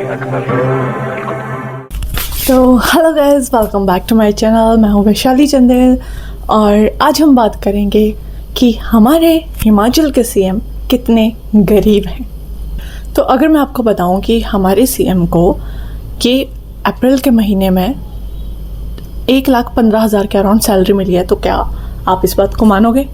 तो hello guys, welcome back to my channel. मैं हूँ वैशाली चंदेल और आज हम बात करेंगे कि हमारे हिमाचल के सीएम कितने गरीब हैं। तो अगर मैं आपको बताऊं कि हमारे सीएम को कि अप्रैल के महीने में 1,15,000 के अराउंड सैलरी मिली है, तो क्या आप इस बात को मानोगे?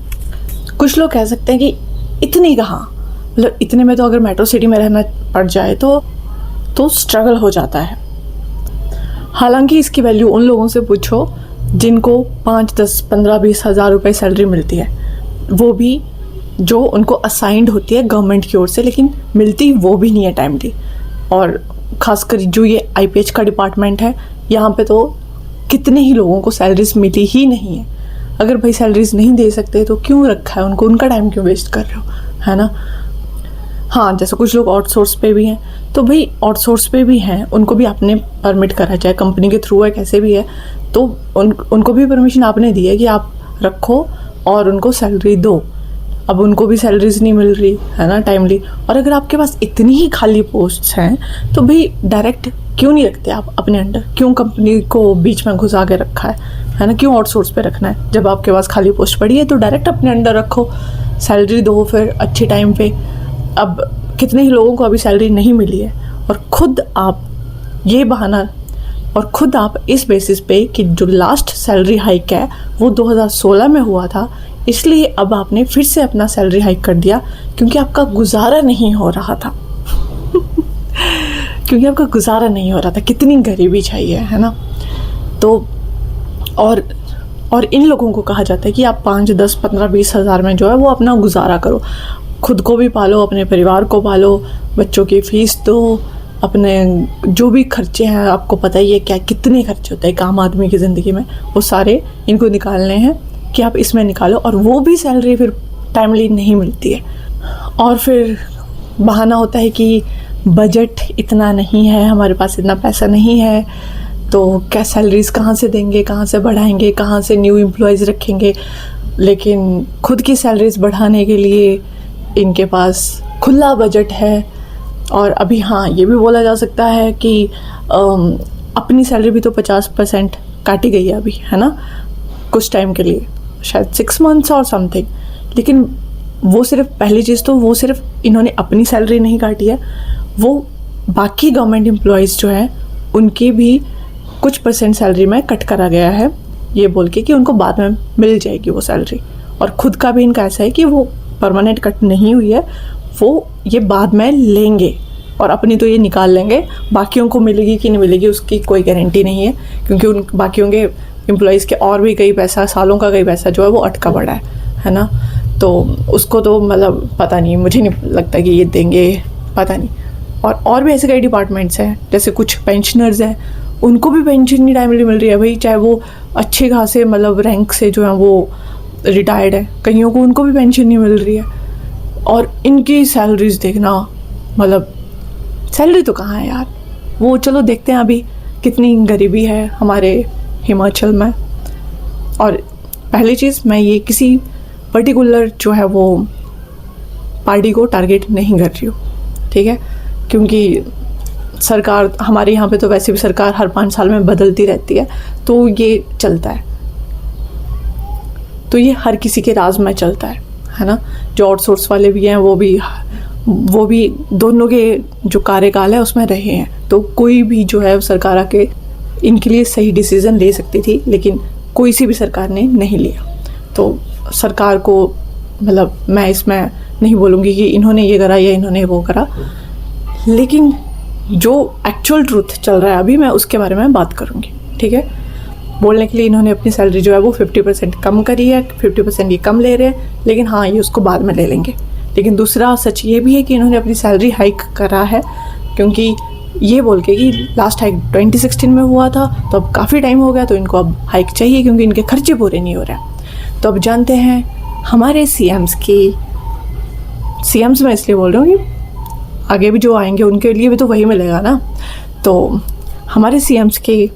कुछ लोग कह सकते हैं कि इतनी कहाँ, मतलब इतने में तो अगर मेट्रो सिटी में रहना पड़ जाए तो स्ट्रगल हो जाता है। हालांकि इसकी वैल्यू उन लोगों से पूछो जिनको 5, 10, 15, 20 हज़ार रुपये सैलरी मिलती है, वो भी जो उनको असाइंड होती है गवर्नमेंट की ओर से, लेकिन मिलती वो भी नहीं है टाइमली। और ख़ासकर जो ये IPH का डिपार्टमेंट है, यहाँ पे तो कितने ही लोगों को सैलरीज मिली ही नहीं है। अगर भाई सैलरीज नहीं दे सकते तो क्यों रखा है उनको, उनका टाइम क्यों वेस्ट कर रहे हो, है ना। हाँ, जैसे कुछ लोग आउटसोर्स पे भी हैं, तो भाई आउटसोर्स पे भी हैं, उनको भी आपने परमिट करा, चाहे कंपनी के थ्रू है कैसे भी है, तो उनको भी परमिशन आपने दी है कि आप रखो और उनको सैलरी दो। अब उनको भी सैलरीज नहीं मिल रही है ना टाइमली। और अगर आपके पास इतनी ही खाली पोस्ट्स हैं तो भाई डायरेक्ट क्यों नहीं रखते आप अपने अंडर, क्यों कंपनी को बीच में घुसा के रखा है ना, क्यों आउटसोर्स पे रखना है? जब आपके पास खाली पोस्ट पड़ी है तो डायरेक्ट अपने अंडर रखो, सैलरी दो फिर अच्छे टाइम पे। अब कितने ही लोगों को अभी सैलरी नहीं मिली है और खुद आप ये बहाना, और ख़ुद आप इस बेसिस पे कि जो लास्ट सैलरी हाइक है वो 2016 में हुआ था, इसलिए अब आपने फिर से अपना सैलरी हाइक कर दिया क्योंकि आपका गुजारा नहीं हो रहा था क्योंकि आपका गुजारा नहीं हो रहा था। कितनी गरीबी चाहिए, है ना। तो और इन लोगों को कहा जाता है कि आप 5, 10, 15, 20 हज़ार में जो है वो अपना गुजारा करो, खुद को भी पालो, अपने परिवार को पालो, बच्चों की फ़ीस दो, अपने जो भी खर्चे हैं, आपको पता ही है क्या कितने खर्चे होते हैं एक आम आदमी की ज़िंदगी में, वो सारे इनको निकालने हैं कि आप इसमें निकालो। और वो भी सैलरी फिर टाइमली नहीं मिलती है। और फिर बहाना होता है कि बजट इतना नहीं है, हमारे पास इतना पैसा नहीं है, तो क्या सैलरीज कहाँ से देंगे, कहाँ से बढ़ाएंगे, कहाँ से न्यू एम्प्लॉयज़ रखेंगे। लेकिन खुद की सैलरीज बढ़ाने के लिए इनके पास खुला बजट है। और अभी हाँ, ये भी बोला जा सकता है कि अपनी सैलरी भी तो 50% काटी गई है अभी, है ना, कुछ टाइम के लिए, शायद 6 मंथ्स और समथिंग। लेकिन वो सिर्फ पहली चीज़ तो वो सिर्फ इन्होंने अपनी सैलरी नहीं काटी है, वो बाकी गवर्नमेंट एम्प्लॉयज़ जो हैं उनकी भी कुछ % सैलरी में कट करा गया है, ये बोल के कि उनको बाद में मिल जाएगी वो सैलरी। और ख़ुद का भी इनका ऐसा है कि वो परमानेंट कट नहीं हुई है, वो ये बाद में लेंगे और अपनी तो ये निकाल लेंगे, बाकियों को मिलेगी कि नहीं मिलेगी उसकी कोई गारंटी नहीं है, क्योंकि उन बाकियों के एम्प्लॉयज़ के और भी कई पैसा, सालों का कई पैसा जो है वो अटका पड़ा है ना। तो उसको तो मतलब पता नहीं, मुझे नहीं लगता कि ये देंगे, पता नहीं। और भी ऐसे कई डिपार्टमेंट्स हैं, जैसे कुछ पेंशनर्स हैं, उनको भी पेंशन नहीं टाइमली मिल रही है भाई, चाहे वो अच्छे खासे मतलब रैंक से जो है वो रिटायर्ड है, कईयों को उनको भी पेंशन नहीं मिल रही है। और इनकी सैलरीज देखना, मतलब सैलरी तो कहाँ है यार। वो चलो देखते हैं अभी कितनी गरीबी है हमारे हिमाचल में। और पहली चीज़, मैं ये किसी पर्टिकुलर जो है वो पार्टी को टारगेट नहीं कर रही हूँ, ठीक है, क्योंकि सरकार हमारे यहाँ पे तो वैसे भी सरकार हर 5 साल में बदलती रहती है, तो ये चलता है, तो ये हर किसी के राज में चलता है ना। जो आउटसोर्स वाले भी हैं वो भी दोनों के जो कार्यकाल है उसमें रहे हैं, तो कोई भी जो है सरकार आके इनके लिए सही डिसीज़न ले सकती थी, लेकिन कोई सी भी सरकार ने नहीं लिया। तो सरकार को मतलब मैं इसमें नहीं बोलूँगी कि इन्होंने ये करा या इन्होंने वो करा, लेकिन जो एक्चुअल ट्रूथ चल रहा है अभी, मैं उसके बारे में बात करूँगी, ठीक है। बोलने के लिए इन्होंने अपनी सैलरी जो है वो 50% कम करी है, 50% ये कम ले रहे हैं, लेकिन हाँ ये उसको बाद में ले लेंगे। लेकिन दूसरा सच ये भी है कि इन्होंने अपनी सैलरी हाइक करा है, क्योंकि ये बोल के कि लास्ट हाइक 2016 में हुआ था, तो अब काफ़ी टाइम हो गया, तो इनको अब हाइक चाहिए क्योंकि इनके खर्चे पूरे नहीं हो रहे। तो अब जानते हैं हमारे सीएम्स मैं इसलिए बोल रही हूँ कि आगे भी जो आएंगे उनके लिए भी तो वही मिलेगा ना। तो हमारे सीएम्स के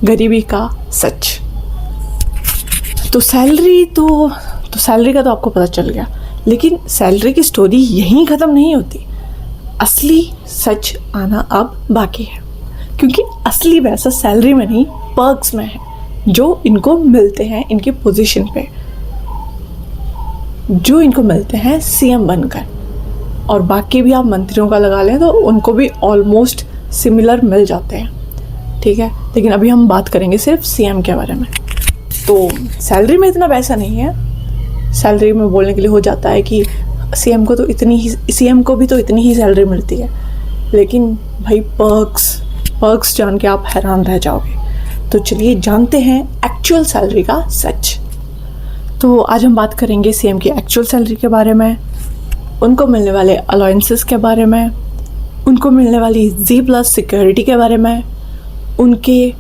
गरीबी का सच। तो सैलरी का तो आपको पता चल गया, लेकिन सैलरी की स्टोरी यहीं ख़त्म नहीं होती। असली सच आना अब बाकी है, क्योंकि असली पैसा सैलरी में नहीं पर्क्स में है जो इनको मिलते हैं इनकी पोजीशन पे, जो इनको मिलते हैं सीएम बनकर। और बाकी भी आप मंत्रियों का लगा लें तो उनको भी ऑलमोस्ट सिमिलर मिल जाते हैं, ठीक है। लेकिन अभी हम बात करेंगे सिर्फ सीएम के बारे में। तो सैलरी में इतना पैसा नहीं है, सैलरी में बोलने के लिए हो जाता है कि सीएम को भी तो इतनी ही सैलरी मिलती है, लेकिन भाई पर्क्स जान के आप हैरान रह जाओगे। तो चलिए जानते हैं एक्चुअल सैलरी का सच। तो आज हम बात करेंगे सीएम की एक्चुअल सैलरी के बारे में, उनको मिलने वाले अलाउंसेस के बारे में, उनको मिलने वाली Z+ सिक्योरिटी के बारे में, उनके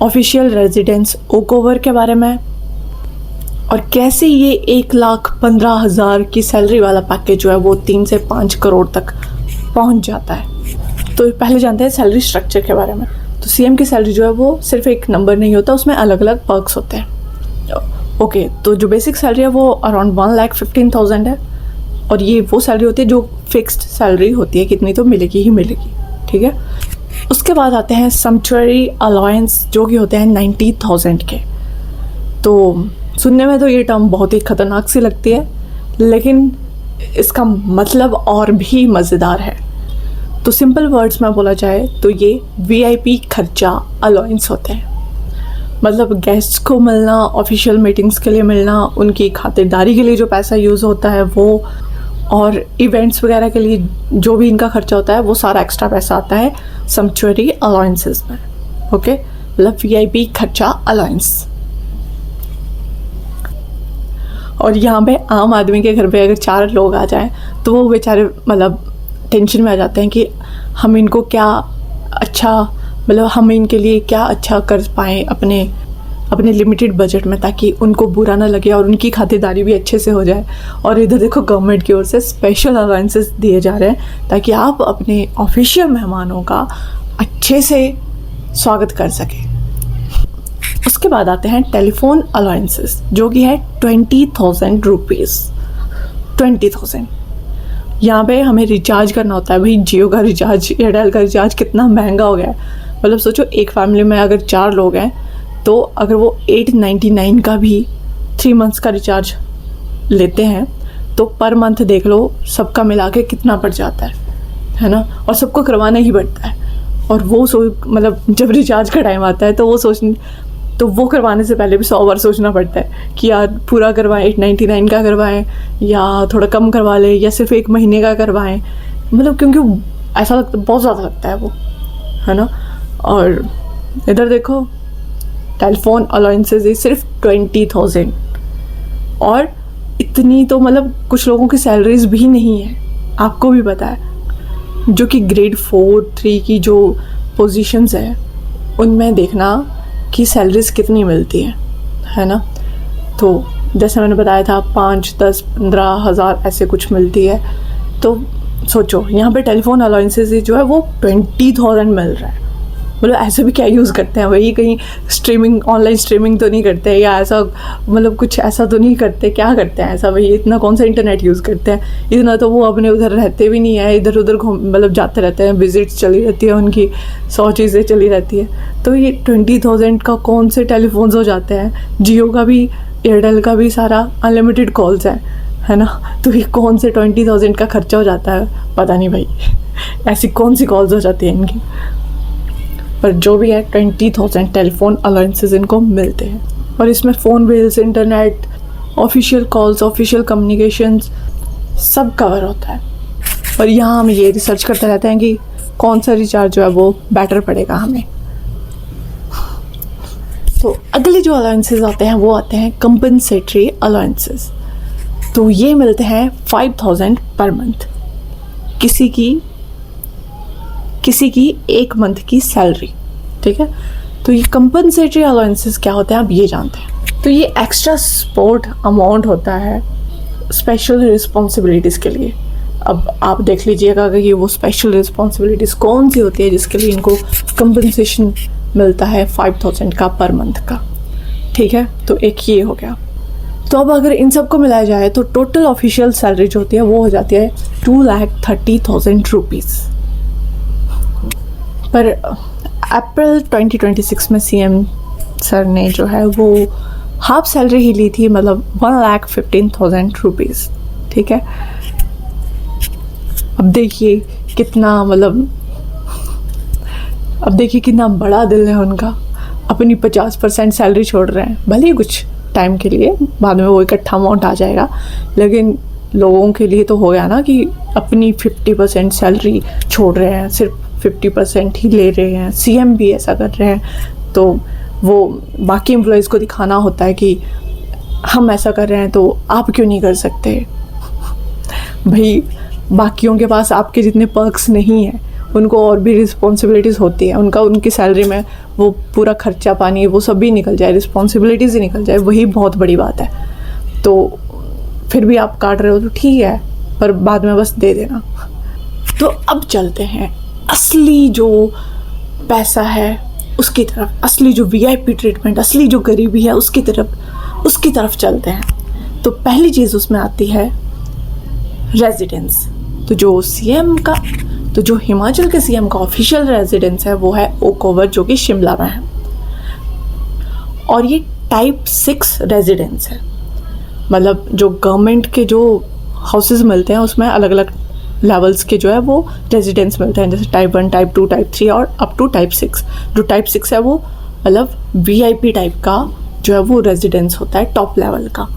ऑफिशियल रेजिडेंस ओक ओवर के बारे में, और कैसे ये 1,15,000 की सैलरी वाला पैकेज जो है वो 3 से 5 करोड़ तक पहुंच जाता है। तो पहले जानते हैं सैलरी स्ट्रक्चर के बारे में। तो सीएम की सैलरी जो है वो सिर्फ एक नंबर नहीं होता, उसमें अलग अलग पर्क्स होते हैं। ओके, तो जो बेसिक सैलरी है वो अराउंड 1,15,000 है, और ये वो सैलरी होती है जो फिक्स्ड सैलरी होती है, कितनी तो मिलेगी ही मिलेगी, ठीक है। उसके बाद आते हैं सम्पचुअरी अलाउंस जो कि होते हैं 90,000 के। तो सुनने में तो ये टर्म बहुत ही ख़तरनाक सी लगती है, लेकिन इसका मतलब और भी मज़ेदार है। तो सिंपल वर्ड्स में बोला जाए तो ये VIP खर्चा अलाउंस होते हैं। मतलब गेस्ट्स को मिलना, ऑफिशियल मीटिंग्स के लिए मिलना, उनकी खातिरदारी के लिए जो पैसा यूज़ होता है वो, और इवेंट्स वगैरह के लिए जो भी इनका खर्चा होता है वो सारा एक्स्ट्रा पैसा आता है सम्पचुअरी अलाउंसेस में। ओके, मतलब VIP खर्चा अलाउंस। और यहाँ पे आम आदमी के घर पे अगर 4 लोग आ जाएं तो वो बेचारे मतलब टेंशन में आ जाते हैं कि हम इनको क्या अच्छा, मतलब हम इनके लिए क्या अच्छा कर पाएँ अपने लिमिटेड बजट में, ताकि उनको बुरा ना लगे और उनकी खातिरदारी भी अच्छे से हो जाए। और इधर देखो गवर्नमेंट की ओर से स्पेशल अलाउंसेस दिए जा रहे हैं ताकि आप अपने ऑफिशियल मेहमानों का अच्छे से स्वागत कर सकें। उसके बाद आते हैं टेलीफोन अलाउंसेस जो कि है 20,000 रुपीज़। 20,000 यहाँ पे हमें रिचार्ज करना होता है। भाई जियो का रिचार्ज, एयरटेल का रिचार्ज कितना महंगा हो गया है। मतलब सोचो एक फैमिली में अगर 4 लोग हैं तो अगर वो 899 का भी 3 मंथ्स का रिचार्ज लेते हैं तो पर मंथ देख लो सबका मिला के कितना पड़ जाता है ना। और सबको करवाना ही पड़ता है। और वो मतलब जब रिचार्ज का टाइम आता है तो वो करवाने से पहले भी 100 बार सोचना पड़ता है कि यार पूरा करवाएं, 899 का करवाएं या थोड़ा कम करवा लें या सिर्फ 1 महीने का करवाएं। मतलब क्योंकि ऐसा लगता, बहुत ज़्यादा लगता है वो, है ना। और इधर देखो टेलीफोन अलाउंसेस सिर्फ 20,000, और इतनी तो मतलब कुछ लोगों की सैलरीज भी नहीं है, आपको भी पता है, जो कि ग्रेड 4-3 की जो पोजीशंस है उनमें देखना कि सैलरीज कितनी मिलती है ना। तो जैसे मैंने बताया था 5, 10, 15,000 ऐसे कुछ मिलती है। तो सोचो यहाँ पे टेलीफोन अलाउंसेस जो है वो 20,000 मिल रहा है। मतलब ऐसे भी क्या यूज़ करते हैं, वही कहीं ऑनलाइन स्ट्रीमिंग तो नहीं करते, या ऐसा मतलब कुछ ऐसा तो नहीं करते, क्या करते हैं ऐसा, वही इतना कौन सा इंटरनेट यूज़ करते हैं, इतना तो वो अपने उधर रहते भी नहीं है, इधर उधर मतलब जाते रहते हैं, विजिट्स चली रहती है उनकी, 100 चीज़ें चली रहती है। तो ये 20,000 का कौन से टेलीफोन्स हो जाते हैं। जियो का भी, एयरटेल का भी सारा अनलिमिटेड कॉल्स है ना। तो ये कौन से 20,000 का खर्चा हो जाता है, पता नहीं भाई ऐसी कौन सी कॉल्स हो जाती हैं इनकी। पर जो भी है 20,000 टेलीफोन अलाउंसेस इनको मिलते हैं। और इसमें phone bills, internet, official calls, official communications सब कवर होता है। और यहाँ हम ये रिसर्च करते रहते हैं कि कौन सा रिचार्ज जो है वो बेटर पड़ेगा हमें। तो अगले जो अलाउंसेस आते हैं वो आते हैं कंपनसेटरी अलाउंसेस। तो ये मिलते हैं 5,000 पर मंथ, किसी की 1 मंथ की सैलरी, ठीक है। तो ये कंपनसेटरी अलाउंसेस क्या होते हैं आप ये जानते हैं। तो ये एक्स्ट्रा सपोर्ट अमाउंट होता है स्पेशल रिस्पॉन्सिबिलिटीज़ के लिए। अब आप देख लीजिएगा कि वो स्पेशल रिस्पॉन्सिबिलिटीज़ कौन सी होती है जिसके लिए इनको कंपनसेशन मिलता है 5,000 का पर मंथ का, ठीक है। तो एक ये हो गया। तो तो अब अगर इन सब को मिलाया जाए तो टोटल ऑफिशियल सैलरी जो होती है वो हो जाती है 2,30,000 रुपीज़। पर अप्रैल 2026 में सीएम सर ने जो है वो हाफ सैलरी ही ली थी, मतलब 1,15,000 रुपीज़। ठीक है, अब देखिए कितना अब देखिए कितना बड़ा दिल है उनका। अपनी 50% सैलरी छोड़ रहे हैं, भले ही कुछ टाइम के लिए, बाद में वो इकट्ठा अमाउंट आ जाएगा, लेकिन लोगों के लिए तो हो गया ना कि अपनी 50% सैलरी छोड़ रहे हैं, सिर्फ 50% ही ले रहे हैं। सीएम भी ऐसा कर रहे हैं, तो वो बाकी एम्प्लॉयज़ को दिखाना होता है कि हम ऐसा कर रहे हैं तो आप क्यों नहीं कर सकते। भाई बाकियों के पास आपके जितने पर्क्स नहीं हैं, उनको और भी रिस्पॉन्सिबिलिटीज़ होती है, उनकी सैलरी में वो पूरा खर्चा पानी वो सब भी निकल जाए, रिस्पॉन्सिबिलिटीज़ ही निकल जाए, वही बहुत बड़ी बात है। तो फिर भी आप काट रहे हो तो ठीक है, पर बाद में बस दे देना। तो अब चलते हैं असली जो पैसा है उसकी तरफ, असली जो वीआईपी ट्रीटमेंट, असली जो गरीबी है उसकी तरफ चलते हैं। तो पहली चीज़ उसमें आती है रेजिडेंस। तो जो हिमाचल के सीएम का ऑफिशियल रेजिडेंस है वो है ओक ओवर, जो कि शिमला में है, और ये टाइप 6 रेजिडेंस है। मतलब जो गवर्नमेंट के जो हाउसेस मिलते हैं उसमें अलग अलग लेवल्स के जो है वो रेजिडेंस मिलते हैं, जैसे टाइप 1, टाइप 2, टाइप 3 और अप टू टाइप 6। जो टाइप 6 है वो मतलब वीआईपी टाइप का जो है वो रेजिडेंस होता है, टॉप लेवल का।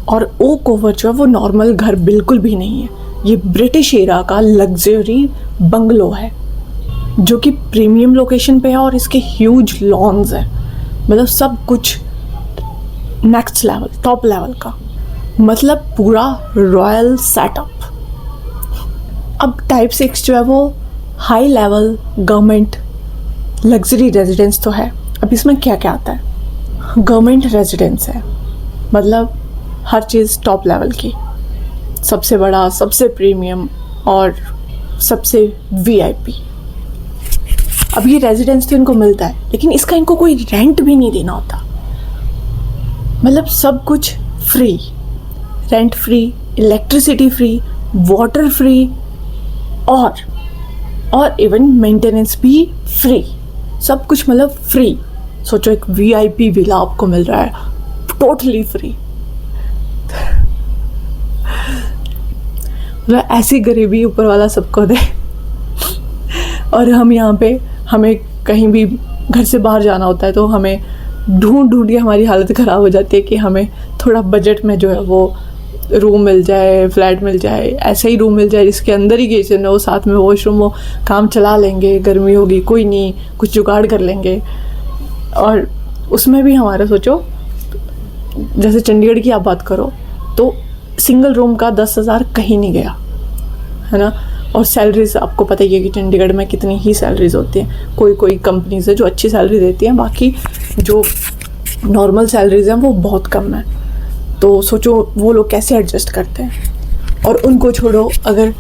और ओक ओवर जो है वो नॉर्मल घर बिल्कुल भी नहीं है, ये ब्रिटिश एरा का लग्जरी बंगलो है जो कि प्रीमियम लोकेशन पे है, और इसके ह्यूज लॉन्स है, मतलब सब कुछ नेक्स्ट लेवल, टॉप लेवल का, मतलब पूरा रॉयल सेटअप। अब टाइप 6 जो है वो high level government luxury residence तो है। अब इसमें क्या क्या आता है? गवर्नमेंट रेजिडेंस है, मतलब हर चीज़ टॉप लेवल की, सबसे बड़ा, सबसे प्रीमियम और सबसे वीआईपी। अब ये रेजिडेंस तो इनको मिलता है, लेकिन इसका इनको कोई रेंट भी नहीं देना होता, मतलब सब कुछ free, rent free, electricity free, water free, और इवन मेंटेनेंस भी फ्री, सब कुछ मतलब फ्री। सोचो एक वीआईपी विला आपको मिल रहा है टोटली फ्री। मतलब ऐसी गरीबी ऊपर वाला सबको दे। और हम यहाँ पे, हमें कहीं भी घर से बाहर जाना होता है तो हमें ढूंढ के हमारी हालत ख़राब हो जाती है कि हमें थोड़ा बजट में जो है वो रूम मिल जाए, फ्लैट मिल जाए, ऐसा ही रूम मिल जाए जिसके अंदर ही किचन हो, साथ में वॉशरूम हो, काम चला लेंगे, गर्मी होगी कोई नहीं, कुछ जुगाड़ कर लेंगे। और उसमें भी हमारा सोचो, जैसे चंडीगढ़ की आप बात करो तो सिंगल रूम का 10,000 कहीं नहीं गया, है ना। और सैलरीज आपको पता ही है कि चंडीगढ़ में कितनी ही सैलरीज होती हैं। कोई कंपनीज है जो अच्छी सैलरी देती हैं, बाकी जो नॉर्मल सैलरीज हैं वो बहुत कम है। तो सोचो वो लोग कैसे एडजस्ट करते हैं। और उनको छोड़ो, अगर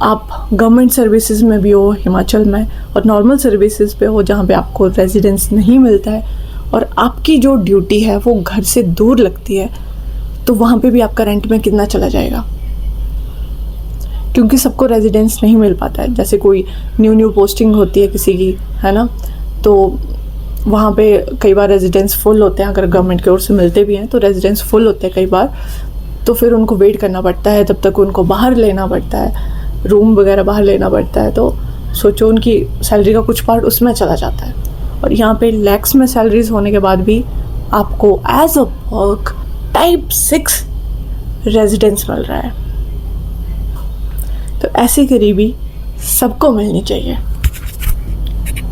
आप गवर्नमेंट सर्विसेज में भी हो हिमाचल में, और नॉर्मल सर्विसेज पे हो जहाँ पे आपको रेजिडेंस नहीं मिलता है, और आपकी जो ड्यूटी है वो घर से दूर लगती है, तो वहाँ पे भी आपका रेंट में कितना चला जाएगा, क्योंकि सबको रेजिडेंस नहीं मिल पाता है। जैसे कोई न्यू पोस्टिंग होती है किसी की, है ना, तो वहाँ पे कई बार रेजिडेंस फुल होते हैं, अगर गवर्नमेंट की ओर से मिलते भी हैं तो रेजिडेंस फुल होते हैं कई बार, तो फिर उनको वेट करना पड़ता है, तब तक उनको बाहर लेना पड़ता है, रूम वगैरह बाहर लेना पड़ता है। तो सोचो उनकी सैलरी का कुछ पार्ट उसमें चला जाता है। और यहाँ पे लैक्स में सैलरीज होने के बाद भी आपको as a work type 6 residence मिल रहा है। तो ऐसी गरीबी सबको मिलनी चाहिए।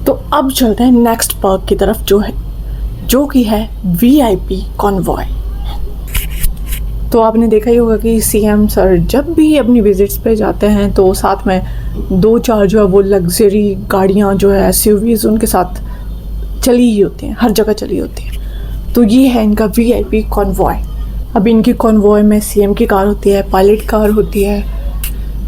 तो अब चलते हैं नेक्स्ट पर्क की तरफ, जो कि है वीआईपी कॉन्वॉय। तो आपने देखा ही होगा कि सीएम सर जब भी अपनी विजिट्स पे जाते हैं तो साथ में 2-4 जो है वो लग्जरी गाड़ियाँ जो है एसयूवीज उनके साथ चली ही होती हैं, हर जगह चली होती हैं। तो ये है इनका वीआईपी कॉन्वॉय। अब इनकी कॉन्वॉय में सीएम की कार होती है, पायलट कार होती है,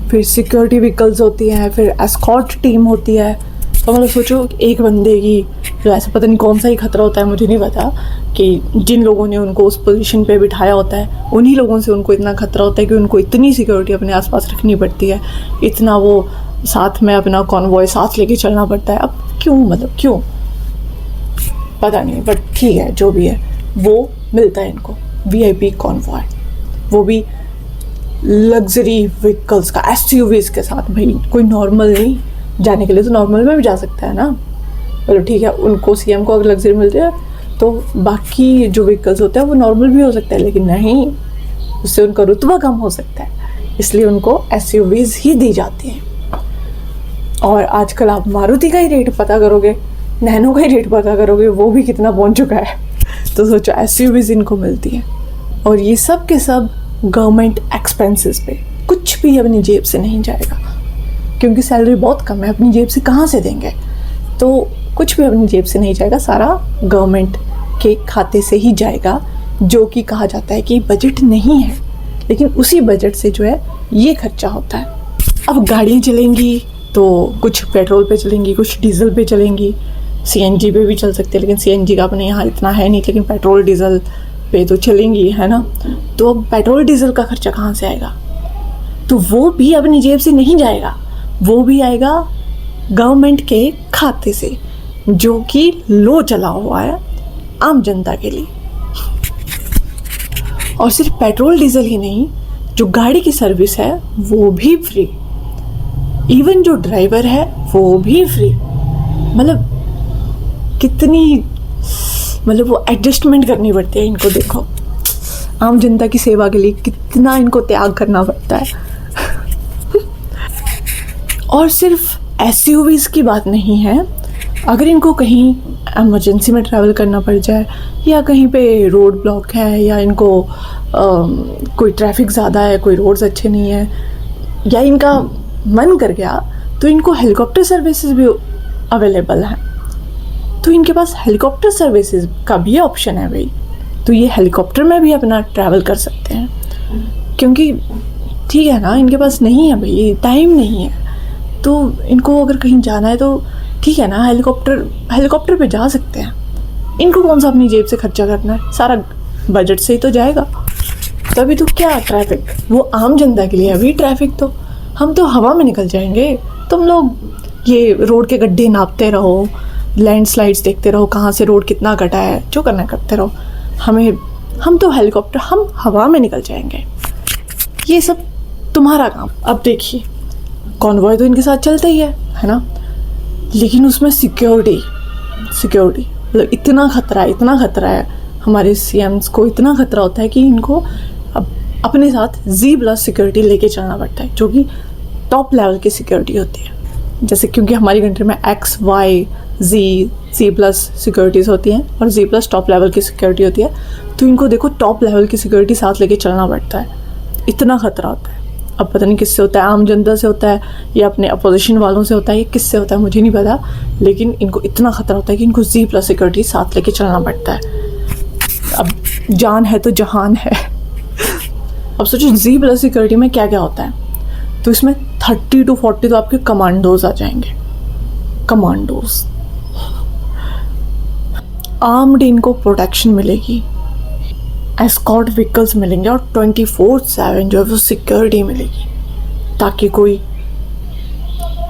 फिर सिक्योरिटी व्हीकल्स होती हैं, फिर एस्कॉर्ट टीम होती है, तो मतलब सोचो एक बंदे की जो ऐसा पता नहीं कौन सा ही खतरा होता है, मुझे नहीं पता, कि जिन लोगों ने उनको उस पोजीशन पे बिठाया होता है उन्हीं लोगों से उनको इतना खतरा होता है कि उनको इतनी सिक्योरिटी अपने आसपास रखनी पड़ती है, इतना वो साथ में अपना कॉन्वॉय साथ लेके चलना पड़ता है। अब क्यों, मतलब क्यों पता नहीं, बट ठीक है जो भी है वो मिलता है इनको VIP कॉन्वॉय, वो भी लग्जरी व्हीकल्स का, SUVs के साथ। भाई कोई नॉर्मल नहीं, जाने के लिए तो नॉर्मल में भी जा सकता है ना, मतलब ठीक है उनको CM को अगर लग्जरी मिलती है तो बाकी जो व्हीकल्स होते हैं वो नॉर्मल भी हो सकता है, लेकिन नहीं, उससे उनका रुतबा कम हो सकता है, इसलिए उनको SUVs ही दी जाती हैं। और आजकल आप मारुति का ही रेट पता करोगे, नैनो का ही रेट पता करोगे, वो भी कितना पहुंच चुका है। तो सोचो SUVs इनको मिलती हैं, और ये सब के सब गवर्नमेंट एक्सपेंसेस पे, कुछ भी अपनी जेब से नहीं जाएगा, क्योंकि सैलरी बहुत कम है, अपनी जेब से कहाँ से देंगे, तो कुछ भी अपनी जेब से नहीं जाएगा, सारा गवर्नमेंट के खाते से ही जाएगा, जो कि कहा जाता है कि बजट नहीं है, लेकिन उसी बजट से जो है ये खर्चा होता है। अब गाड़ियाँ चलेंगी तो कुछ पेट्रोल पे चलेंगी, कुछ डीजल पे चलेंगी, CNG पे भी चल सकते हैं, लेकिन CNG का अपने यहाँ इतना है नहीं, लेकिन पेट्रोल डीजल पे तो चलेंगी, है ना। तो अब पेट्रोल डीजल का खर्चा कहाँ से आएगा, तो वो भी अपनी जेब से नहीं जाएगा, वो भी आएगा गवर्नमेंट के खाते से, जो कि लो चला हुआ है आम जनता के लिए। और सिर्फ पेट्रोल डीजल ही नहीं, जो गाड़ी की सर्विस है वो भी फ्री, इवन जो ड्राइवर है वो भी फ्री। मतलब कितनी, मतलब वो एडजस्टमेंट करनी पड़ती है इनको, देखो आम जनता की सेवा के लिए कितना इनको त्याग करना पड़ता है। और सिर्फ SUVs की बात नहीं है, अगर इनको कहीं इमरजेंसी में ट्रैवल करना पड़ जाए, या कहीं पे रोड ब्लॉक है, या इनको कोई ट्रैफिक ज़्यादा है, कोई रोड्स अच्छे नहीं है, या इनका मन कर गया, तो इनको हेलीकॉप्टर सर्विसेज भी अवेलेबल हैं। तो इनके पास हेलीकॉप्टर सर्विसेज का भी ऑप्शन है भाई, तो ये हेलीकॉप्टर में भी अपना ट्रैवल कर सकते हैं, क्योंकि ठीक है ना, इनके पास नहीं है भाई, टाइम नहीं है, तो इनको अगर कहीं जाना है तो ठीक है ना, हेलीकॉप्टर पे जा सकते हैं। इनको कौन सा अपनी जेब से खर्चा करना है, सारा बजट से ही तो जाएगा। तभी तो क्या ट्रैफिक, वो आम जनता के लिए अभी ट्रैफिक, तो हम तो हवा में निकल जाएंगे। तुम लोग ये रोड के गड्ढे नापते रहो, लैंडस्लाइड्स देखते रहो, कहाँ से रोड कितना कटा है, जो करना है करते रहो, हम तो हेलीकॉप्टर, हम हवा में निकल जाएंगे। ये सब तुम्हारा काम। अब देखिए कॉन्वॉय तो इनके साथ चलता ही है ना, लेकिन उसमें सिक्योरिटी मतलब इतना खतरा है, हमारे CMs को इतना खतरा होता है कि इनको अब अपने साथ Z+ सिक्योरिटी लेके चलना पड़ता है, जो कि टॉप लेवल की सिक्योरिटी होती है। जैसे क्योंकि हमारी कंट्री में X, Y, Z+ सिक्योरिटीज़ होती हैं, और Z+ टॉप लेवल की सिक्योरिटी होती है, तो इनको देखो टॉप लेवल की सिक्योरिटी साथ लेके चलना पड़ता है, इतना खतरा होता है। अब पता नहीं किससे होता है, आम जनता से होता है या अपने अपोजिशन वालों से होता है, या किससे होता है मुझे नहीं पता, लेकिन इनको इतना खतरा होता है कि इनको Z+ सिक्योरिटी साथ लेके चलना पड़ता है। अब जान है तो जहान है। अब सोचो Z+ सिक्योरिटी में क्या क्या होता है, तो इसमें 30 to 40 तो आपके कमांडोज आ जाएंगे, कमांडोज। आर्म्ड इनको प्रोटेक्शन मिलेगी, एस्कॉर्ट व्हीकल्स मिलेंगे, और 24/7 जो है वो सिक्योरिटी मिलेगी,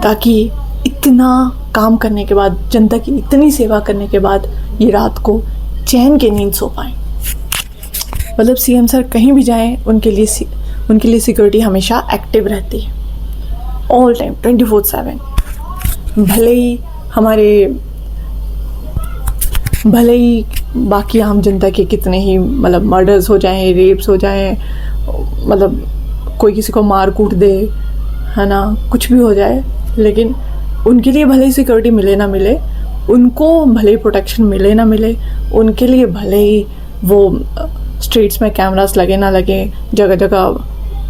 ताकि इतना काम करने के बाद, जनता की इतनी सेवा करने के बाद, ये रात को चैन की नींद सो पाएँ। मतलब CM सर कहीं भी जाएं, उनके लिए सिक्योरिटी हमेशा एक्टिव रहती है, ऑल टाइम 24/7। भले ही बाकी आम जनता के कितने ही मतलब मर्डर्स हो जाएं, रेप्स हो जाएं, मतलब कोई किसी को मार कूट दे, है ना, कुछ भी हो जाए, लेकिन उनके लिए भले ही सिक्योरिटी मिले ना मिले, उनको भले ही प्रोटेक्शन मिले ना मिले, उनके लिए भले ही वो स्ट्रीट्स में कैमरास लगे ना लगे, जगह जगह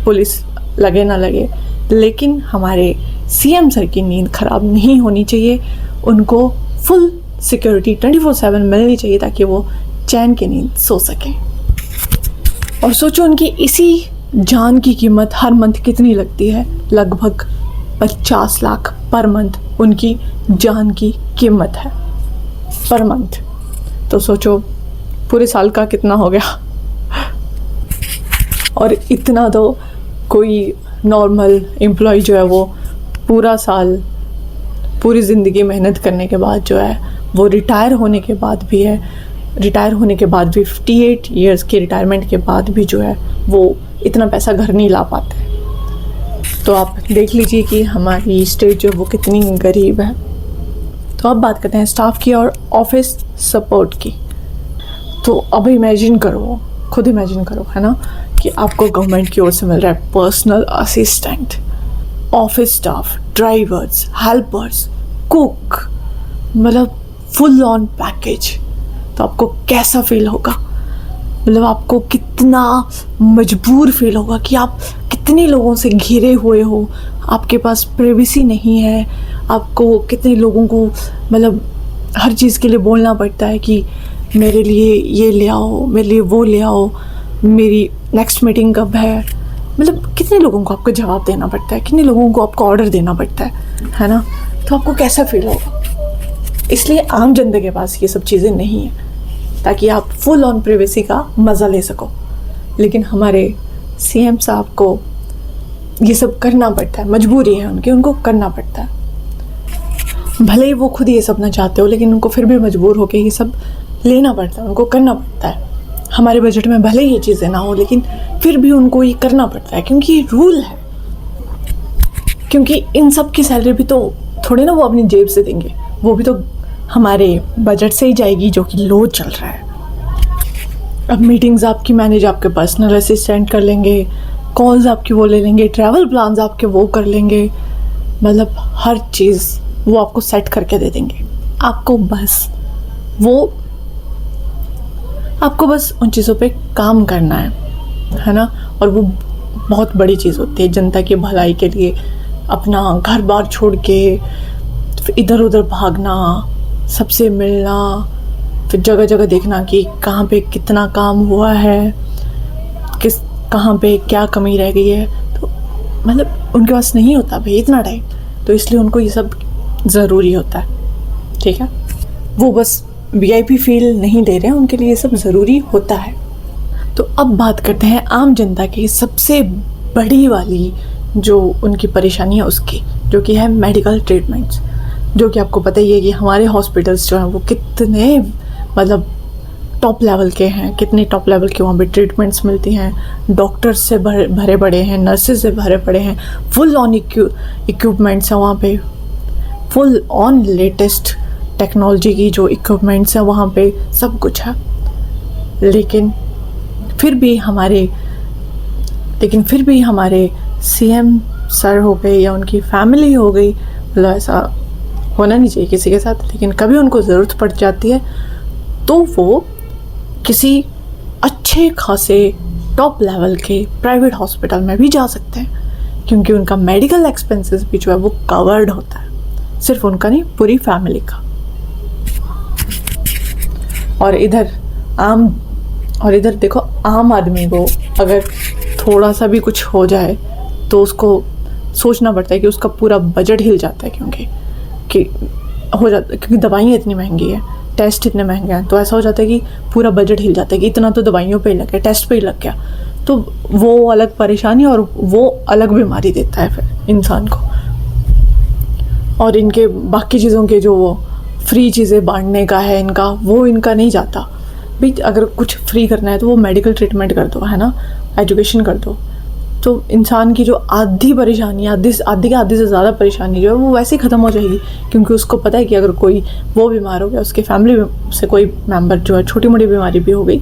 पुलिस लगे ना लगे, लेकिन हमारे CM सर की नींद ख़राब नहीं होनी चाहिए, उनको फुल सिक्योरिटी 24/7 मिलनी चाहिए, ताकि वो चैन की नींद सो सकें। और सोचो उनकी इसी जान की कीमत हर मंथ कितनी लगती है, लगभग 50 लाख पर मंथ उनकी जान की कीमत है पर मंथ। तो सोचो पूरे साल का कितना हो गया। और इतना तो कोई नॉर्मल एम्प्लॉय जो है वो पूरा साल, पूरी ज़िंदगी मेहनत करने के बाद जो है वो रिटायर होने के बाद भी 58 ईयर्स की रिटायरमेंट के बाद भी जो है वो इतना पैसा घर नहीं ला पाते। तो आप देख लीजिए कि हमारी स्टेट जो है वो कितनी गरीब है। तो अब बात करते हैं स्टाफ की और ऑफिस सपोर्ट की। तो अब इमेजिन करो, खुद इमेजिन करो, है ना, कि आपको गवर्नमेंट की ओर से मिल रहा है personal assistant, office staff, drivers, helpers, cook, मतलब फुल ऑन पैकेज। तो आपको कैसा फील होगा? मतलब आपको कितना मजबूर फील होगा कि आप कितने लोगों से घिरे हुए हो, आपके पास प्राइवेसी नहीं है, आपको कितने लोगों को मतलब हर चीज़ के लिए बोलना पड़ता है कि मेरे लिए ये ले आओ, मेरे लिए वो ले आओ, मेरी नेक्स्ट मीटिंग कब है। मतलब कितने लोगों को आपको जवाब देना पड़ता है, कितने लोगों को आपको ऑर्डर देना पड़ता है ना। तो आपको कैसा फील होगा? इसलिए आम जनता के पास ये सब चीज़ें नहीं है ताकि आप फुल ऑन प्राइवेसी का मज़ा ले सको। लेकिन हमारे सीएम साहब को ये सब करना पड़ता है, मजबूरी है उनकी, उनको करना पड़ता है। भले ही वो खुद ये सब ना चाहते हो, लेकिन उनको फिर भी मजबूर होकर ये सब लेना पड़ता है, उनको करना पड़ता है। हमारे बजट में भले ही ये चीज़ें ना हो, लेकिन फिर भी उनको ये करना पड़ता है क्योंकि ये रूल है। क्योंकि इन सब की सैलरी भी तो थोड़ी ना वो अपनी जेब से देंगे, वो भी तो हमारे बजट से ही जाएगी जो कि लो चल रहा है। अब मीटिंग्स आपकी मैनेज आपके पर्सनल असिस्टेंट कर लेंगे, कॉल्स आपकी वो ले लेंगे, ट्रैवल प्लान्स आपके वो कर लेंगे, मतलब हर चीज़ वो आपको सेट करके दे देंगे। आपको बस उन चीज़ों पे काम करना है ना। और वो बहुत बड़ी चीज़ होती है जनता की भलाई के लिए। अपना घर बार छोड़ के इधर उधर भागना, सबसे मिलना, फिर जगह जगह देखना कि कहाँ पे कितना काम हुआ है, कहाँ पे क्या कमी रह गई है। तो मतलब उनके पास नहीं होता भाई इतना टाइम, तो इसलिए उनको ये सब ज़रूरी होता है। ठीक है, वो बस वीआईपी फील नहीं दे रहे हैं, उनके लिए ये सब ज़रूरी होता है। तो अब बात करते हैं आम जनता की सबसे बड़ी वाली जो उनकी परेशानी है उसकी, जो कि है मेडिकल ट्रीटमेंट्स। जो कि आपको पता ही है कि हमारे हॉस्पिटल्स जो हैं वो कितने मतलब टॉप लेवल के हैं, कितने टॉप लेवल के वहाँ पे ट्रीटमेंट्स मिलती हैं। डॉक्टर्स से भरे पड़े हैं, नर्सेज से भरे पड़े हैं, फुल ऑन इक्विपमेंट्स हैं वहाँ पे, फुल ऑन लेटेस्ट टेक्नोलॉजी की जो इक्विपमेंट्स हैं वहाँ पे सब कुछ है। लेकिन फिर भी हमारे सीएम सर हो गए या उनकी फैमिली हो गई, मतलब ऐसा होना नहीं चाहिए किसी के साथ, लेकिन कभी उनको ज़रूरत पड़ जाती है तो वो किसी अच्छे खासे टॉप लेवल के प्राइवेट हॉस्पिटल में भी जा सकते हैं, क्योंकि उनका मेडिकल एक्सपेंसेस भी जो है वो कवर्ड होता है, सिर्फ उनका नहीं पूरी फैमिली का। और इधर देखो, आम आदमी को अगर थोड़ा सा भी कुछ हो जाए तो उसको सोचना पड़ता है कि उसका पूरा बजट हिल जाता है, क्योंकि दवाइयाँ इतनी महंगी है, टेस्ट इतने महंगे हैं, तो ऐसा हो जाता है कि पूरा बजट हिल जाता है कि इतना तो दवाइयों पे ही लग गया, टेस्ट पे ही लग गया। तो वो अलग परेशानी और वो अलग बीमारी देता है फिर इंसान को। और इनके बाकी चीज़ों के जो वो फ्री चीज़ें बांटने का है इनका नहीं जाता भाई। अगर कुछ फ्री करना है तो वो मेडिकल ट्रीटमेंट कर दो, है ना, एजुकेशन कर दो, तो इंसान की जो आधी परेशानी, आधी से ज़्यादा परेशानी जो है वो वैसे ही ख़त्म हो जाएगी। क्योंकि उसको पता है कि अगर कोई वो बीमार हो गया, उसके फैमिली से कोई मेंबर जो है छोटी मोटी बीमारी भी हो गई,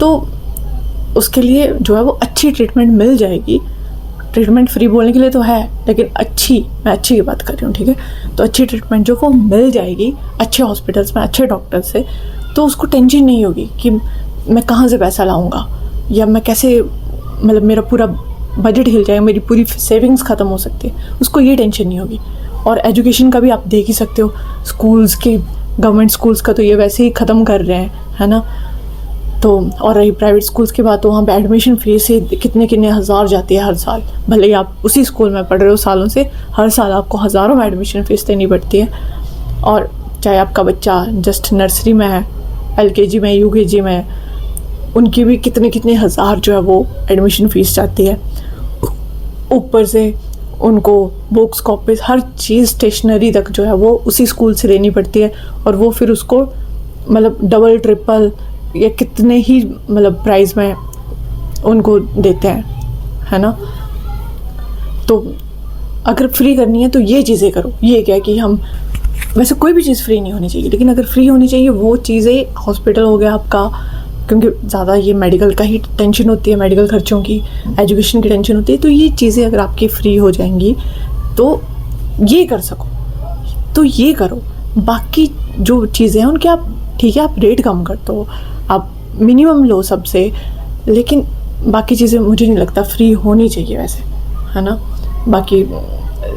तो उसके लिए जो है वो अच्छी ट्रीटमेंट मिल जाएगी। ट्रीटमेंट फ्री बोलने के लिए तो है, लेकिन मैं अच्छी की बात कर रही हूँ, ठीक है। तो अच्छी ट्रीटमेंट जो वो मिल जाएगी अच्छे हॉस्पिटल्स में, अच्छे डॉक्टर से, तो उसको टेंशन नहीं होगी कि मैं कहाँ से पैसा लाऊंगा या मैं कैसे, मतलब मेरा पूरा बजट हिल जाएगा, मेरी पूरी सेविंग्स ख़त्म हो सकती है, उसको ये टेंशन नहीं होगी। और एजुकेशन का भी आप देख ही सकते हो, स्कूल्स के, गवर्नमेंट स्कूल्स का तो ये वैसे ही ख़त्म कर रहे हैं, है ना। तो और रही प्राइवेट स्कूल्स की बात, तो वहाँ पे एडमिशन फीस ही कितने हज़ार जाती है हर साल। भले ही आप उसी स्कूल में पढ़ रहे हो सालों से, हर साल आपको हज़ारों में एडमिशन फ़ीस देनी पड़ती है। और चाहे आपका बच्चा जस्ट नर्सरी में है, LKG में, UKG में है, उनकी भी कितने कितने हज़ार जो है वो एडमिशन फ़ीस जाती है। ऊपर से उनको बुक्स, कॉपीज, हर चीज़ स्टेशनरी तक जो है वो उसी स्कूल से लेनी पड़ती है, और वो फिर उसको मतलब डबल ट्रिपल या कितने ही मतलब प्राइस में उनको देते हैं, है ना। तो अगर फ्री करनी है तो ये चीज़ें करो। ये क्या है कि हम, वैसे कोई भी चीज़ फ्री नहीं होनी चाहिए, लेकिन अगर फ्री होनी चाहिए वो चीज़ें, हॉस्पिटल हो गया आपका, क्योंकि ज़्यादा ये मेडिकल का ही टेंशन होती है, मेडिकल खर्चों की, एजुकेशन की टेंशन होती है, तो ये चीज़ें अगर आपकी फ्री हो जाएंगी तो ये कर सको तो ये करो। बाकी जो चीज़ें हैं उनके आप ठीक है, आप रेट कम कर दो, आप मिनिमम लो सबसे, लेकिन बाकी चीज़ें मुझे नहीं लगता फ्री होनी चाहिए वैसे, है ना। बाकी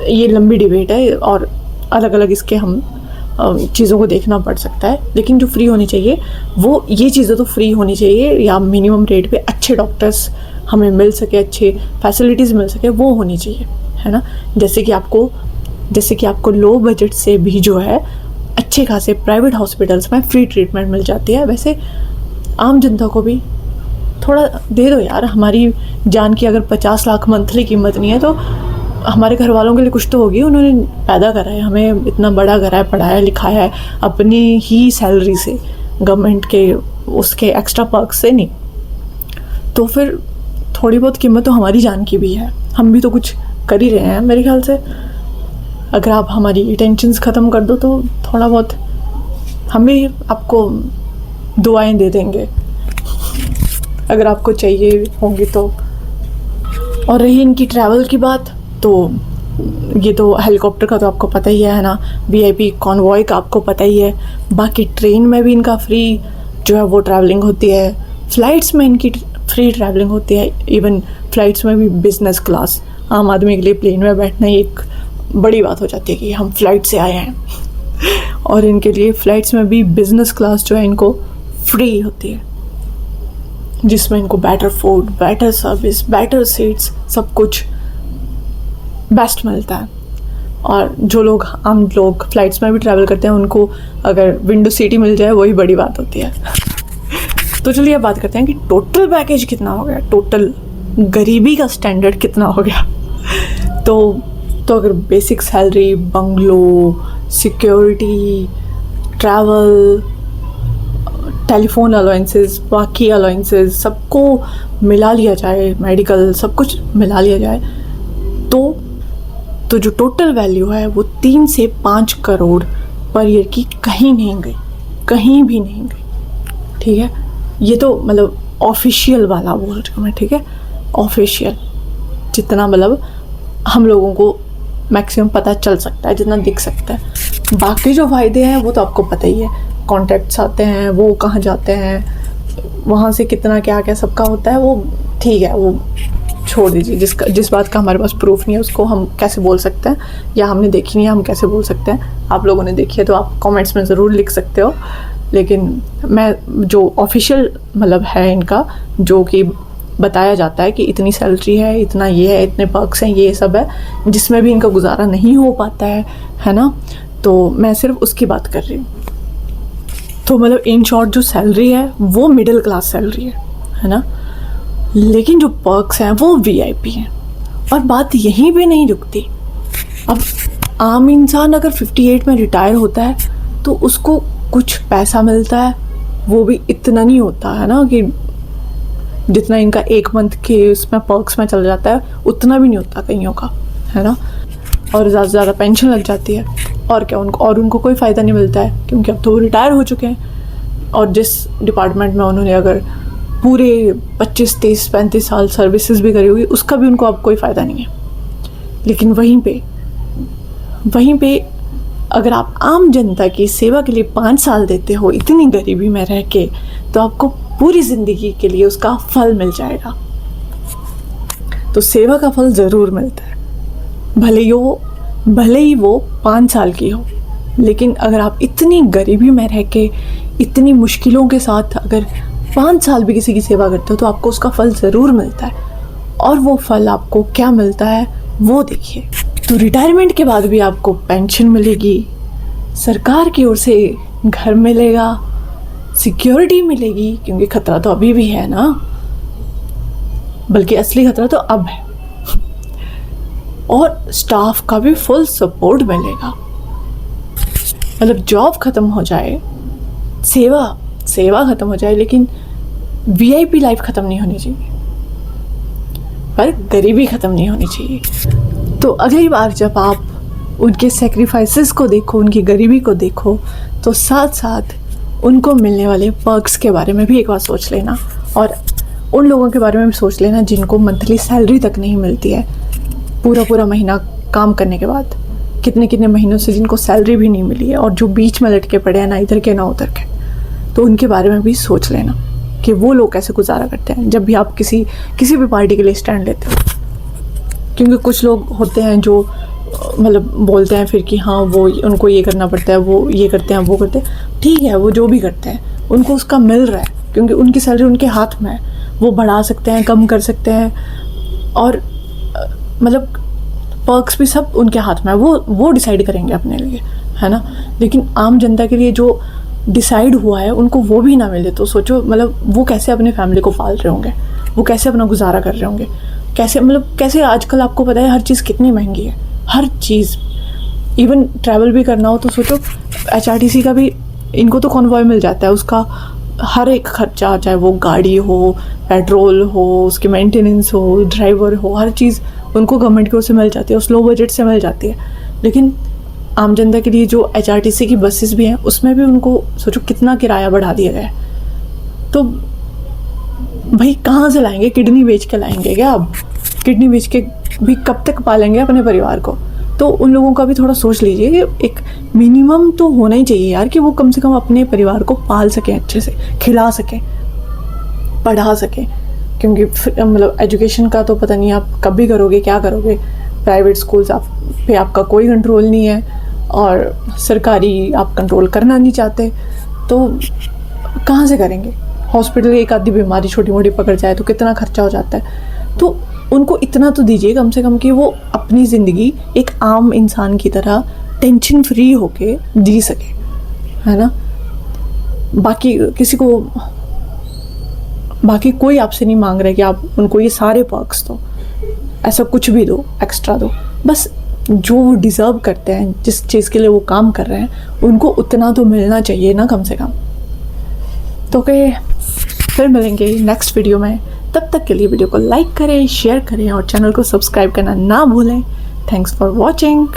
ये लंबी डिबेट है और अलग अलग इसके हम चीज़ों को देखना पड़ सकता है, लेकिन जो फ्री होनी चाहिए वो ये चीज़ें तो फ्री होनी चाहिए, या मिनिमम रेट पे अच्छे डॉक्टर्स हमें मिल सके, अच्छे फैसिलिटीज़ मिल सके, वो होनी चाहिए, है ना। जैसे कि आपको लो बजट से भी जो है अच्छे खासे प्राइवेट हॉस्पिटल्स में फ्री ट्रीटमेंट मिल जाती है, वैसे आम जनता को भी थोड़ा दे दो यार। हमारी जान की अगर 50 लाख मंथली कीमत नहीं है तो हमारे घर वालों के लिए कुछ तो होगी। उन्होंने पैदा करा है, हमें इतना बड़ा करा है, पढ़ाया लिखाया है अपनी ही सैलरी से, गवर्नमेंट के उसके एक्स्ट्रा पर्क्स से नहीं। तो फिर थोड़ी बहुत कीमत तो हमारी जान की भी है, हम भी तो कुछ कर ही रहे हैं मेरे ख्याल से। अगर आप हमारी टेंशन्स ख़त्म कर दो तो थोड़ा बहुत हम भी आपको दुआएं दे देंगे अगर आपको चाहिए होंगी तो। और रही इनकी ट्रैवल की बात, तो ये तो हेलीकॉप्टर का तो आपको पता ही है ना, VIP कॉन्वॉय का आपको पता ही है। बाकी ट्रेन में भी इनका फ्री जो है वो ट्रैवलिंग होती है, फ़्लाइट्स में इनकी फ्री ट्रैवलिंग होती है, इवन फ़्लाइट्स में भी बिज़नेस क्लास। आम आदमी के लिए प्लेन में बैठना ही एक बड़ी बात हो जाती है कि हम फ़्लाइट से आए हैं और इनके लिए फ़्लाइट्स में भी बिज़नेस क्लास जो है इनको फ्री होती है, जिसमें इनको better food, better service, better seats, सब कुछ बेस्ट मिलता है। और जो लोग, आम लोग फ़्लाइट्स में भी ट्रैवल करते हैं, उनको अगर विंडो सीट ही मिल जाए वही बड़ी बात होती है। तो चलिए अब बात करते हैं कि टोटल पैकेज कितना हो गया, टोटल गरीबी का स्टैंडर्ड कितना हो गया। तो अगर basic salary, bungalow, security, travel, telephone allowances, बाकी अलाउंसेस सबको मिला लिया जाए, मेडिकल सब कुछ मिला लिया जाए, तो जो टोटल वैल्यू है वो 3 से 5 करोड़ पर ईयर की कहीं नहीं गई, कहीं भी नहीं गई। ठीक है, ये तो मतलब ऑफिशियल वाला बोल रही हूँ मैं, ठीक है, ऑफिशियल जितना मतलब हम लोगों को मैक्सिमम पता चल सकता है, जितना दिख सकता है। बाकी जो फ़ायदे हैं वो तो आपको पता ही है, कॉन्टैक्ट्स आते हैं, वो कहाँ जाते हैं, वहाँ से कितना क्या क्या सबका होता है, वो ठीक है, वो छोड़ दीजिए। जिस बात का हमारे पास प्रूफ नहीं है उसको हम कैसे बोल सकते हैं, या हमने देखी नहीं है हम कैसे बोल सकते हैं। आप लोगों ने देखी है तो आप कमेंट्स में ज़रूर लिख सकते हो, लेकिन मैं जो ऑफिशियल मतलब है इनका, जो कि बताया जाता है कि इतनी सैलरी है, इतना ये है, इतने पर्क्स हैं, ये सब है, जिसमें भी इनका गुजारा नहीं हो पाता है ना, तो मैं सिर्फ उसकी बात कर रही हूँ। तो मतलब इन शॉर्ट जो सैलरी है वो मिडिल क्लास सैलरी है ना, लेकिन जो पर्क्स हैं वो VIP हैं। और बात यहीं पे नहीं रुकती। अब आम इंसान अगर 58 में रिटायर होता है तो उसको कुछ पैसा मिलता है, वो भी इतना नहीं होता है ना कि जितना इनका एक मंथ के उसमें पर्क्स में चल जाता है, उतना भी नहीं होता कईयों का, है ना। और ज़्यादा से ज़्यादा पेंशन लग जाती है, और क्या उनको कोई फ़ायदा नहीं मिलता है, क्योंकि अब तो वो रिटायर हो चुके हैं। और जिस डिपार्टमेंट में उन्होंने अगर पूरे 25, 30, 35 साल सर्विसेज भी करी हुई, उसका भी उनको अब कोई फ़ायदा नहीं है। लेकिन वहीं पे अगर आप आम जनता की सेवा के लिए 5 साल देते हो इतनी गरीबी में रह के, तो आपको पूरी ज़िंदगी के लिए उसका फल मिल जाएगा। तो सेवा का फल ज़रूर मिलता है, भले ही वो 5 साल की हो, लेकिन अगर आप इतनी गरीबी में रह के, इतनी मुश्किलों के साथ अगर 5 साल भी किसी की सेवा करते हो, तो आपको उसका फल ज़रूर मिलता है। और वो फल आपको क्या मिलता है वो देखिए। तो रिटायरमेंट के बाद भी आपको पेंशन मिलेगी, सरकार की ओर से घर मिलेगा, सिक्योरिटी मिलेगी, क्योंकि खतरा तो अभी भी है ना, बल्कि असली खतरा तो अब है, और स्टाफ का भी फुल सपोर्ट मिलेगा। मतलब जॉब ख़त्म हो जाए, सेवा ख़त्म हो जाए, लेकिन वीआईपी लाइफ ख़त्म नहीं होनी चाहिए, पर गरीबी ख़त्म नहीं होनी चाहिए। तो अगली बार जब आप उनके सेक्रीफाइसेस को देखो, उनकी गरीबी को देखो, तो साथ साथ उनको मिलने वाले पर्क्स के बारे में भी एक बार सोच लेना, और उन लोगों के बारे में भी सोच लेना जिनको मंथली सैलरी तक नहीं मिलती है, पूरा महीना काम करने के बाद कितने महीनों से जिनको सैलरी भी नहीं मिली है, और जो बीच में लटके पड़े हैं, ना इधर के ना उधर के। तो उनके बारे में भी सोच लेना कि वो लोग कैसे गुजारा करते हैं जब भी आप किसी भी पार्टी के लिए स्टैंड लेते हो। क्योंकि कुछ लोग होते हैं जो मतलब बोलते हैं फिर कि हाँ वो उनको ये करना पड़ता है, वो ये करते हैं, वो करते हैं। ठीक है, वो जो भी करते हैं उनको उसका मिल रहा है, क्योंकि उनकी सैलरी उनके हाथ में है, वो बढ़ा सकते हैं, कम कर सकते हैं, और मतलब पर्क्स भी सब उनके हाथ में है, वो डिसाइड करेंगे अपने लिए, है ना। लेकिन आम जनता के लिए जो डिसाइड हुआ है उनको वो भी ना मिले, तो सोचो मतलब वो कैसे अपने फैमिली को पाल रहे होंगे, वो कैसे अपना गुजारा कर रहे होंगे, कैसे आजकल आपको पता है हर चीज़ कितनी महंगी है, हर चीज़। इवन ट्रैवल भी करना हो तो सोचो, HRTC का भी इनको तो कॉन्वॉय मिल जाता है, उसका हर एक खर्चा, चाहे वो गाड़ी हो, पेट्रोल हो, उसकी मेंटेनेंस हो, ड्राइवर हो, हर चीज़ उनको गवर्नमेंट की ओर से मिल जाती है, उस लो बजट से मिल जाती है। लेकिन आम जनता के लिए जो HRTC की बसेस भी हैं उसमें भी उनको सोचो कितना किराया बढ़ा दिया गया है। तो भाई कहाँ से लाएंगे? किडनी बेच के लाएंगे क्या? अब किडनी बेच के भी कब तक पालेंगे अपने परिवार को? तो उन लोगों का भी थोड़ा सोच लीजिए कि एक मिनिमम तो होना ही चाहिए यार, कि वो कम से कम अपने परिवार को पाल सकें, अच्छे से खिला सकें, पढ़ा सकें। क्योंकि मतलब एजुकेशन का तो पता नहीं आप कब भी करोगे, क्या करोगे। प्राइवेट स्कूल्स आप पे आपका कोई कंट्रोल नहीं है, और सरकारी आप कंट्रोल करना नहीं चाहते, तो कहाँ से करेंगे? हॉस्पिटल एक आधी बीमारी छोटी मोटी पकड़ जाए तो कितना खर्चा हो जाता है। तो उनको इतना तो दीजिए कम से कम कि वो अपनी ज़िंदगी एक आम इंसान की तरह टेंशन फ्री होके जी सके, है ना। बाकी कोई आपसे नहीं मांग रहा है कि आप उनको ये सारे पर्क्स दो, ऐसा कुछ भी दो, एक्स्ट्रा दो। बस जो वो डिज़र्व करते हैं, जिस चीज़ के लिए वो काम कर रहे हैं, उनको उतना तो मिलना चाहिए ना, कम से कम। तो फिर मिलेंगे नेक्स्ट वीडियो में। तब तक के लिए वीडियो को लाइक करें, शेयर करें, और चैनल को सब्सक्राइब करना ना भूलें। Thanks for watching.